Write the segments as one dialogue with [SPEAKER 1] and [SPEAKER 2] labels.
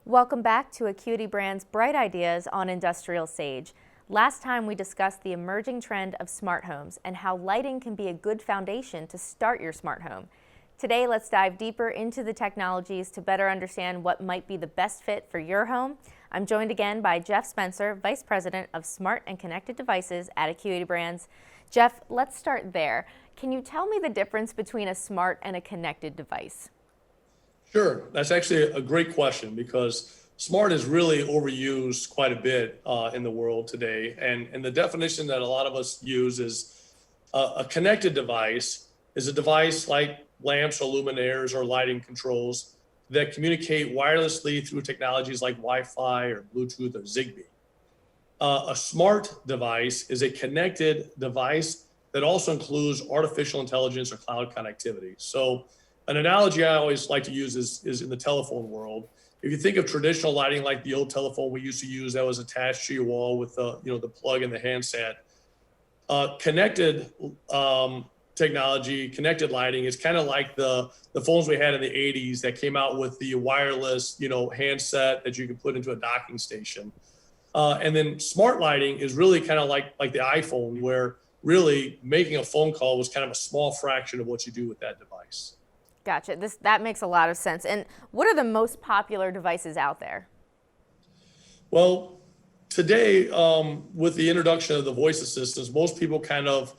[SPEAKER 1] Welcome back to Acuity Brand's Bright Ideas on Industrial Sage. Last time we discussed the emerging trend of smart homes and how lighting can be a good foundation to start your smart home. Today, let's dive deeper into the technologies to better understand what might be the best fit for your home. I'm joined again by Jeff Spencer, Vice President of Smart and Connected Devices at Acuity Brands. Jeff, let's start there. Can you tell me the difference between a smart and a connected device?
[SPEAKER 2] Sure. That's actually a great question because smart is really overused quite a bit in the world today. And the definition that a lot of us use is a connected device is a device like lamps or luminaires or lighting controls that communicate wirelessly through technologies like Wi-Fi or Bluetooth or Zigbee. A smart device is a connected device that also includes artificial intelligence or cloud connectivity. So an analogy I always like to use is in the telephone world. If you think of traditional lighting, like the old telephone we used to use that was attached to your wall with the plug and the handset, connected technology, connected lighting is kind of like the phones we had in the 80s that came out with the wireless handset that you could put into a docking station. And then smart lighting is really kind of like the iPhone, where really making a phone call was kind of a small fraction of what you do with that device.
[SPEAKER 1] Gotcha. That makes a lot of sense. And what are the most popular devices out there?
[SPEAKER 2] Well, today, with the introduction of the voice assistants, most people kind of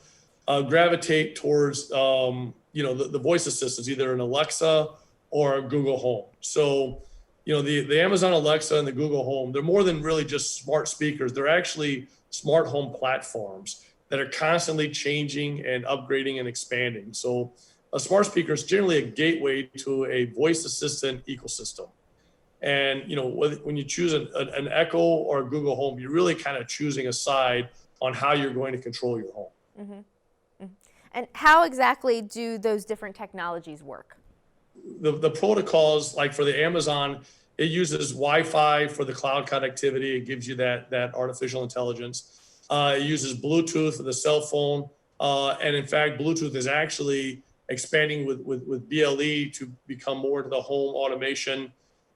[SPEAKER 2] gravitate towards the voice assistants, either an Alexa or a Google Home. So, the Amazon Alexa and the Google Home, they're more than really just smart speakers. They're actually smart home platforms that are constantly changing and upgrading and expanding. So a smart speaker is generally a gateway to a voice assistant ecosystem. And when you choose an Echo or a Google Home, you're really kind of choosing a side on how you're going to control your home.
[SPEAKER 1] Mm-hmm. Mm-hmm. And how exactly do those different technologies work?
[SPEAKER 2] The protocols, like for the Amazon, it uses Wi-Fi for the cloud connectivity. It gives you that artificial intelligence. It uses Bluetooth for the cell phone. And in fact, Bluetooth is actually expanding with BLE to become more to the home automation,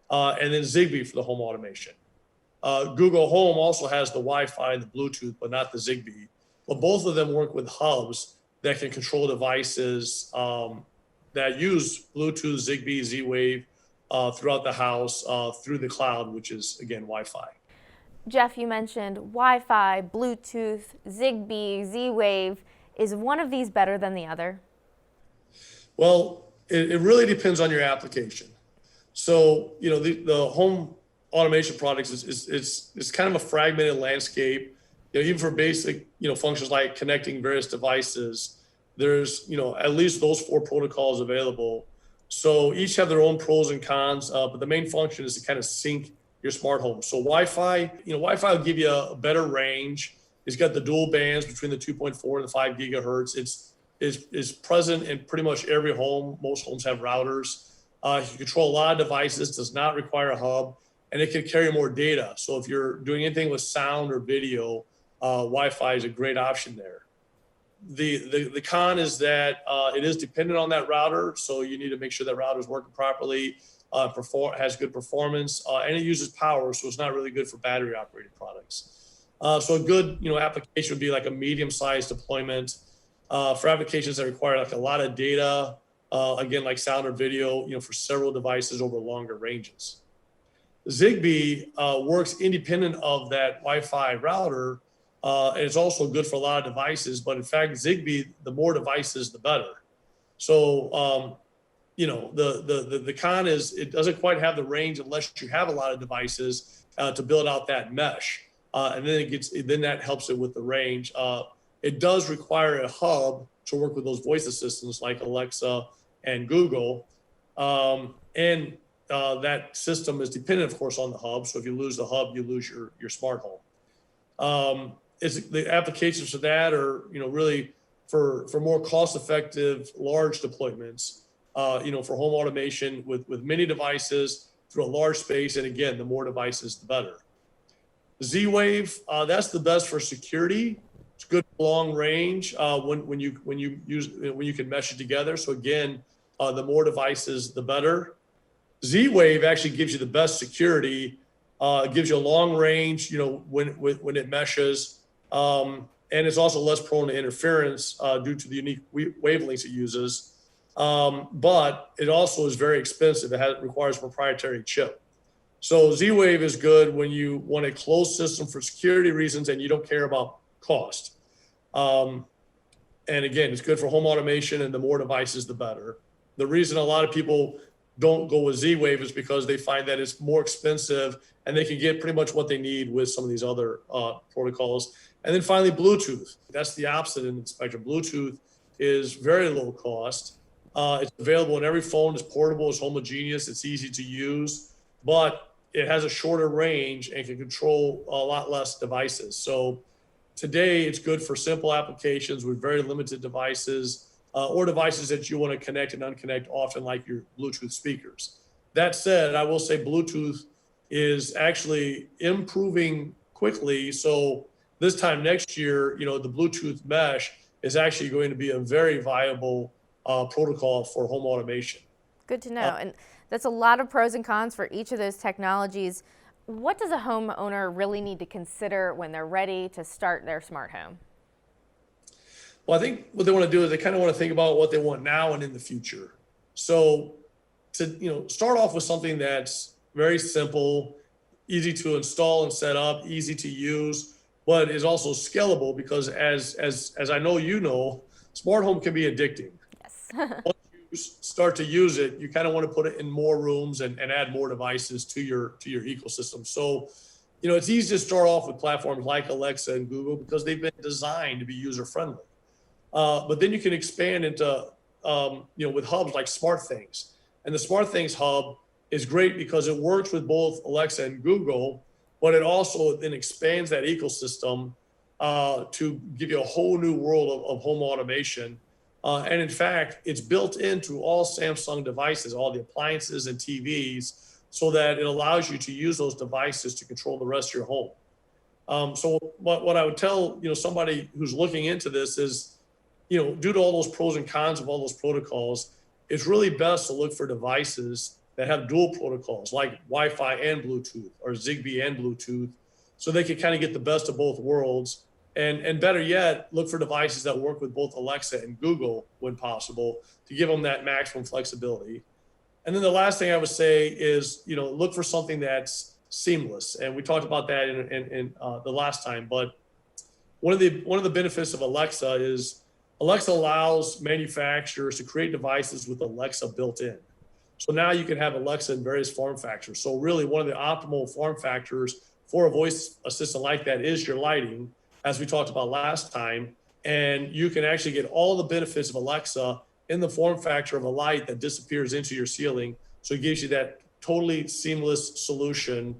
[SPEAKER 2] and then Zigbee for the home automation. Google Home also has the Wi-Fi and the Bluetooth, but not the Zigbee. But both of them work with hubs that can control devices that use Bluetooth, Zigbee, Z-Wave throughout the house through the cloud, which is, again, Wi-Fi.
[SPEAKER 1] Jeff, you mentioned Wi-Fi, Bluetooth, Zigbee, Z-Wave. Is one of these better than the other?
[SPEAKER 2] Well, it really depends on your application. So, the home automation products is kind of a fragmented landscape. Even for basic, functions like connecting various devices, there's, at least those 4 protocols available. So each have their own pros and cons, but the main function is to kind of sync your smart home. So Wi-Fi will give you a better range. It's got the dual bands between the 2.4 and the 5 gigahertz. Is present in pretty much every home. Most homes have routers. You can control a lot of devices, does not require a hub, and it can carry more data. So if you're doing anything with sound or video, Wi-Fi is a great option there. The con is that it is dependent on that router, so you need to make sure that router is working properly, has good performance, and it uses power, so it's not really good for battery operated products. So a good application would be like a medium-sized deployment. For applications that require like a lot of data, again, like sound or video, for several devices over longer ranges. Zigbee works independent of that Wi-Fi router, and it's also good for a lot of devices. But in fact, Zigbee, the more devices, the better. So, the con is it doesn't quite have the range unless you have a lot of devices to build out that mesh, and then that helps it with the range. It does require a hub to work with those voice assistants like Alexa and Google. And that system is dependent, of course, on the hub. So if you lose the hub, you lose your smart home. The applications for that are, really for more cost-effective, large deployments, for home automation with many devices through a large space. And again, the more devices, the better. Z-Wave, that's the best for security. It's good long range when you can mesh it together. So again, the more devices, the better. Z-Wave actually gives you the best security. It gives you a long range, when it meshes. And it's also less prone to interference due to the unique wavelengths it uses. But it also is very expensive. It requires a proprietary chip. So Z-Wave is good when you want a closed system for security reasons and you don't care about cost. And again, it's good for home automation, and the more devices, the better. The reason a lot of people don't go with Z-Wave is because they find that it's more expensive and they can get pretty much what they need with some of these other protocols. And then finally, Bluetooth. That's the opposite in the spectrum. Bluetooth is very low cost. It's available in every phone. It's portable. It's homogeneous. It's easy to use, but it has a shorter range and can control a lot less devices. So today, it's good for simple applications with very limited devices, or devices that you want to connect and unconnect often, like your Bluetooth speakers. That said, I will say Bluetooth is actually improving quickly. So this time next year, the Bluetooth mesh is actually going to be a very viable protocol for home automation.
[SPEAKER 1] Good to know. And that's a lot of pros and cons for each of those technologies. What does a homeowner really need to consider when they're ready to start their smart home?
[SPEAKER 2] Well, I think what they want to do is they kind of want to think about what they want now and in the future. So to start off with something that's very simple, easy to install and set up, easy to use, but is also scalable, because as I know, smart home can be addicting.
[SPEAKER 1] Yes.
[SPEAKER 2] Once you start to use it, you kind of want to put it in more rooms and add more devices to your ecosystem. So, it's easy to start off with platforms like Alexa and Google because they've been designed to be user friendly. But then you can expand into, with hubs like SmartThings. And the SmartThings hub is great because it works with both Alexa and Google, but it also then expands that ecosystem to give you a whole new world of home automation. And in fact, it's built into all Samsung devices, all the appliances and TVs, so that it allows you to use those devices to control the rest of your home. So what I would tell, somebody who's looking into this is, due to all those pros and cons of all those protocols, it's really best to look for devices that have dual protocols like Wi-Fi and Bluetooth, or Zigbee and Bluetooth, so they can kind of get the best of both worlds. And better yet, look for devices that work with both Alexa and Google when possible, to give them that maximum flexibility. And then the last thing I would say is, look for something that's seamless. And we talked about that in the last time. But one of the benefits of Alexa is Alexa allows manufacturers to create devices with Alexa built in. So now you can have Alexa in various form factors. So really, one of the optimal form factors for a voice assistant like that is your lighting, as we talked about last time. And you can actually get all the benefits of Alexa in the form factor of a light that disappears into your ceiling. So it gives you that totally seamless solution,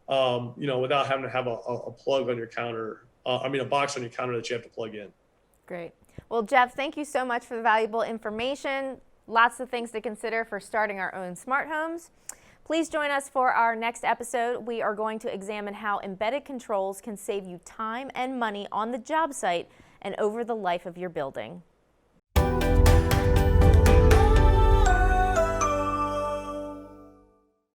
[SPEAKER 2] without having to have a plug on your counter, a box on your counter that you have to plug in.
[SPEAKER 1] Great. Well, Jeff, thank you so much for the valuable information. Lots of things to consider for starting our own smart homes. Please join us for our next episode. We are going to examine how embedded controls can save you time and money on the job site and over the life of your building.